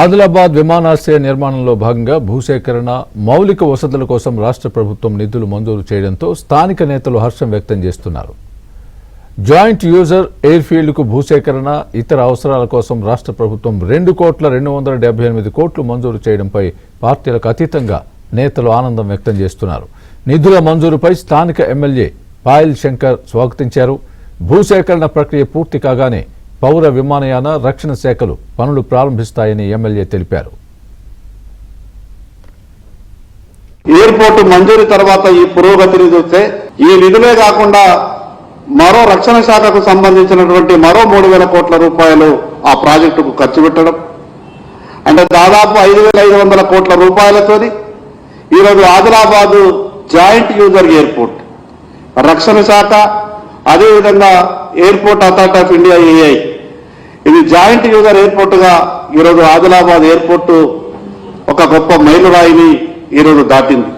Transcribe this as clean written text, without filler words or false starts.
ఆదిలాబాద్ విమానాశ్రయ నిర్మాణంలో భాగంగా భూసేకరణ మౌలిక వసతుల కోసం రాష్ట్ర ప్రభుత్వం నిధులు మంజూరు చేయడంతో స్థానిక నేతలు హర్షం వ్యక్తం చేస్తున్నారు. జాయింట్ యూజర్ ఎయిర్ ఫీల్డ్కు భూసేకరణ ఇతర అవసరాల కోసం రాష్ట్ర ప్రభుత్వం 2,278 కోట్లు మంజూరు చేయడంపై పార్టీలకు అతీతంగా నేతలు ఆనందం వ్యక్తం చేస్తున్నారు. నిధుల మంజూరుపై స్థానిక ఎమ్మెల్యే పాయల్ శంకర్ స్వాగతించారు. భూసేకరణ ప్రక్రియ పూర్తి కాగానే పౌర విమానయాన రక్షణ శాఖలు పనులు ప్రారంభిస్తాయని ఎమ్మెల్యే తెలిపారు. ఎయిర్పోర్టు మంజూరు తర్వాత ఈ పురోగతిని చూస్తే ఈ నిధులే కాకుండా మరో రక్షణ శాఖకు సంబంధించినటువంటి మరో 3,000 కోట్ల రూపాయలు ఆ ప్రాజెక్టుకు ఖర్చు పెట్టడం అంటే దాదాపు 5,500 కోట్ల రూపాయలతోని ఈరోజు ఆదిలాబాద్ జాయింట్ యూజర్ ఎయిర్పోర్ట్ రక్షణ శాఖ అదేవిధంగా airport authority of India AI ఇది జాయింట్ యూజర్ ఎయిర్పోర్టుగా ఈరోజు ఆదిలాబాద్ ఎయిర్పోర్టు ఒక గొప్ప మైలురాయిని ఈరోజు దాటింది.